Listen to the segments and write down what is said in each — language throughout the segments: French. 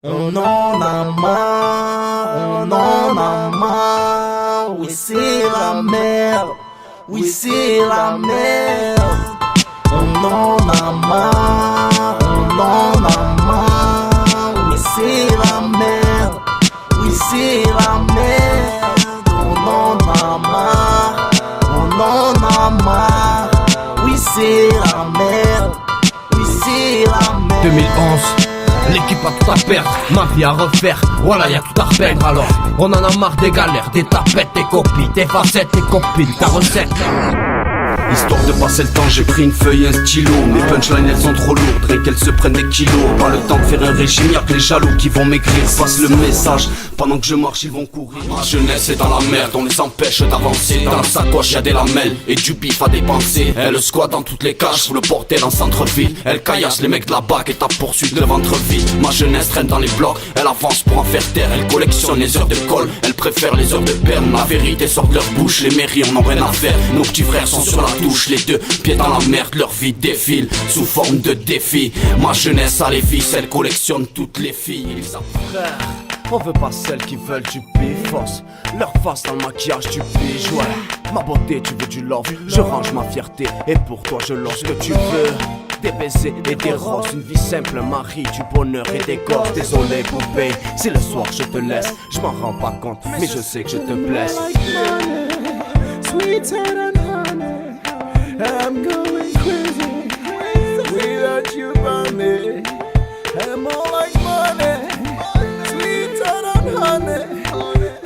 On en a marre, on en a marre, oui c'est la merde, oui c'est la merde. On en a marre, on en a marre, oui c'est la merde, oui c'est la merde. On en a marre, on en a marre, oui c'est la merde, oui c'est la merde. 2011, l'équipe a tout à perdre, ma vie à refaire, voilà y'a tout à repeindre. Alors on en a marre des galères, des tapettes, des copies, des facettes, des copines, ta recette. Histoire de passer le temps, j'ai pris une feuille et un stylo. Mes punchlines elles sont trop lourdes et qu'elles se prennent des kilos. Pas le temps de faire un régime, y'a que les jaloux qui vont m'écrire. Passe le message, pendant que je marche ils vont courir. Ma jeunesse est dans la merde, on les empêche d'avancer. Dans la sacoche y'a des lamelles et du bif à dépenser. Elle squatte dans toutes les cages, sous le bordel en centre-ville. Elle caillasse les mecs de la BAC et tape poursuite le ventre vide. Ma jeunesse traîne dans les blocs, elle avance pour en faire taire. Elle collectionne les heures de colle, elle préfère les heures de perme. La vérité sort de leur bouche, les mairies en ont rien à faire. Nos petits frères sont sur la touche, les deux pieds dans la merde, leur vie défile sous forme de défi. Ma jeunesse a les vices, elle collectionne toutes les filles. Frère, on veut pas celles qui veulent du bifos, leur face dans le maquillage du bijou. Ouais, ma beauté, tu veux du love, je range ma fierté et pour toi je lance ce que tu veux. Des baisers et des roses, une vie simple, un mari, du bonheur et des gosses. Désolé poupée, si le soir je te laisse, je m'en rends pas compte, mais je sais que je te blesse. I'm going crazy without you by me. I'm more like money, sweeter than honey.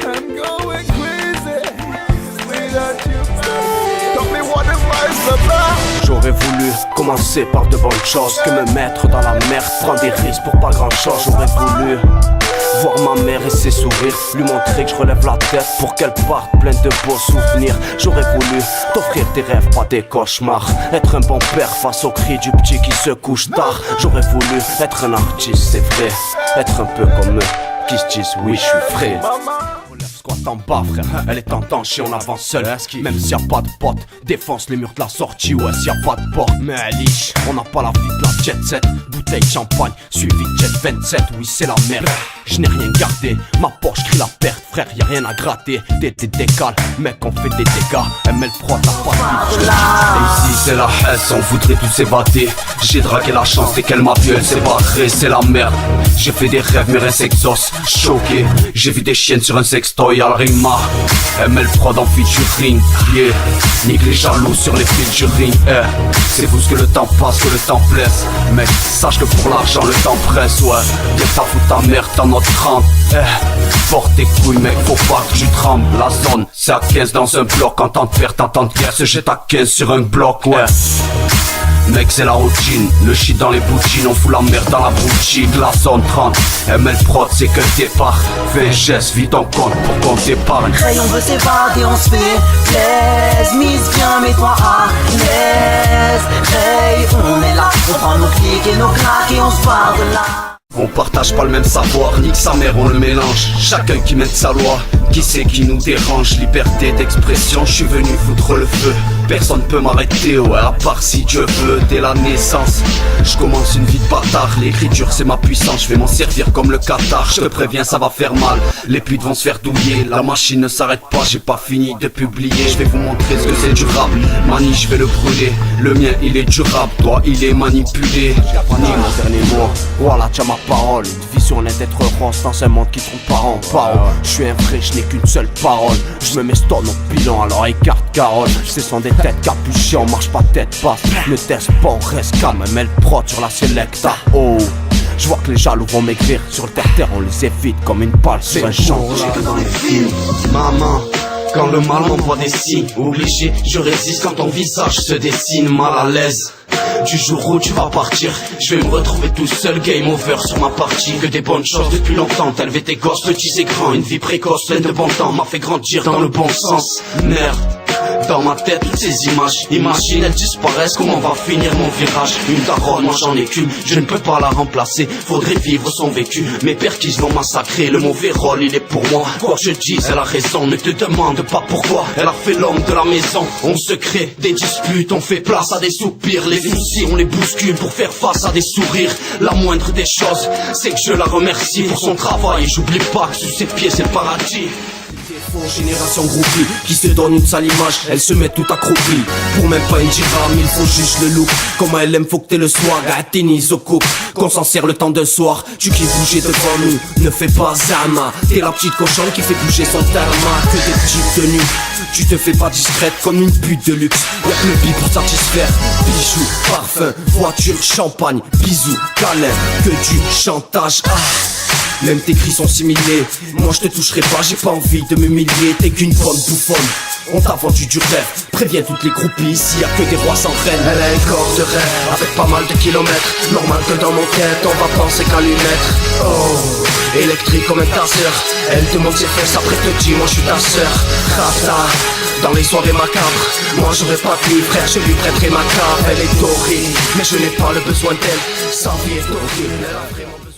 I'm going crazy without you by me. Tell me what the life's about. J'aurais voulu commencer par de bonnes choses, que me mettre dans la merde, prendre des risques pour pas grand chose. J'aurais voulu voir ma mère et ses sourires, lui montrer que je relève la tête pour qu'elle parte pleine de beaux souvenirs. J'aurais voulu t'offrir des rêves, pas des cauchemars, être un bon père face aux cris du petit qui se couche tard. J'aurais voulu être un artiste, c'est vrai, être un peu comme eux qui se disent oui je suis frais. Squat en bas frère, elle est en danger, on avance seul. Même s'il y a pas de potes, défonce les murs de la sortie. Ouais s'il y a pas de porte, mais elle liche. On n'a pas la vie de la jet set. Bouteille de champagne, suivi de jet 27. Oui c'est la merde, je n'ai rien gardé. Ma poche crie la perte, frère y'a rien à gratter. Des décales, mec on fait des dégâts. ML Pro t'as pas de vie. Et ici c'est la haisse, on voudrait tous s'évader. J'ai dragué la chance dès qu'elle m'a vu, elle s'est barrée, c'est la merde. J'ai fait des rêves, mes rêves s'exaucent, choqué. J'ai vu des chiennes sur un sextoy à la rima. ML Prod en featuring, yeah. Nique les jaloux sur les fils du ring, C'est vous ce que le temps passe, que le temps blesse. Mec, sache que pour l'argent le temps presse, ouais. Viens t'as foutre ta merde dans notre trempe, Porte tes couilles mec, faut pas que tu trembles. La zone, c'est à 15 dans un bloc. En temps de perte, en temps de guerre, se jette à 15 sur un bloc, ouais. Mec c'est la routine, le shit dans les boutines, on fout la merde dans la boutique. La zone 30, ML Prod c'est que le départ. Fais un geste, vis ton compte pour qu'on t'épargne. Hey, on veut s'évader, on se fait plaise. Mise bien, mets-toi à l'aise. Hey, on est là, on prend nos clics et nos claques et on se barre de là. On partage pas le même savoir, nique sa mère on le mélange. Chacun qui mène sa loi, qui c'est qui nous dérange. Liberté d'expression, je suis venu foutre le feu. Personne peut m'arrêter, ouais, à part si Dieu veut. Dès la naissance, je commence une vie de bâtard. L'écriture c'est ma puissance, je vais m'en servir comme le Qatar. Je te préviens ça va faire mal, les putes vont se faire douiller. La machine ne s'arrête pas, j'ai pas fini de publier. Je vais vous montrer ce que c'est du rap. Mani je vais le brûler, le mien il est durable. Toi il est manipulé. Ni mon dernier mot, voilà t'as ma parole. Une vision n'est d'être rose dans un monde qui trompe par en parole. Je suis un vrai, je n'ai qu'une seule parole. Je me mets stone au bilan, alors écarte Carole. Ce sont des têtes capuchées, on marche pas tête basse. Ne teste pas, on reste calme, ML Prod sur la Selecta. Oh, je vois que les jaloux vont maigrir. Sur le terre-terre, on les évite comme une balle sur un champ. J'ai que dans les films, maman. Quand le mal m'envoie des signes, obligé, je résiste quand ton visage se dessine mal à l'aise. Du jour où tu vas partir, je vais me retrouver tout seul, game over sur ma partie. Que des bonnes choses depuis longtemps, t'as élevé tes gosses, petits et grands. Une vie précoce, pleine de bon temps, m'a fait grandir dans le bon sens. Merde, dans ma tête toutes ces images. Imagine, elles disparaissent, comment va finir mon virage? Une daronne, moi j'en ai qu'une, je ne peux pas la remplacer. Faudrait vivre son vécu, mes perquises l'ont massacré. Le mauvais rôle, il est pour moi. Quoi que je dise, elle a raison, ne te demande pas pourquoi. Elle a fait l'homme de la maison. On se crée des disputes, on fait place à des soupirs. Les soucis, on les bouscule pour faire face à des sourires. La moindre des choses, c'est que je la remercie pour son travail. Et j'oublie pas que sous ses pieds c'est le paradis. Génération groupie qui se donne une sale image, elle se met tout accroupie. Pour même pas une dirham, il faut juste le look. Comment elle aime, faut que t'aies le soir, à tennis au couple. Qu'on s'en sert le temps d'un soir, tu kiffes bouger devant nous. Ne fais pas zama, t'es la petite cochonne qui fait bouger son tarmac. Que des petites tenues, tu te fais pas discrète comme une pute de luxe. Y'a que le bi pour satisfaire, bijoux, parfum, voiture, champagne, bisous, câlin, que du chantage. Même tes cris sont similés. Moi je te toucherai pas, j'ai pas envie de m'humilier. T'es qu'une bonne bouffonne, on t'a vendu du rêve. Préviens toutes les groupies, ici y'a que des rois sans reine. Elle a un corps de rêve, avec pas mal de kilomètres. Normal que dans mon tête, on va penser qu'à lui mettre. Oh, électrique comme un tasseur. Elle te montre ses fesses, après te dit moi je suis ta sœur. Rata, dans les soirées macabres. Moi j'aurais pas pu, frère, je lui prêterai ma cave. Elle est dorée, mais je n'ai pas le besoin d'elle. Sa vie est horrible, elle a vraiment besoin.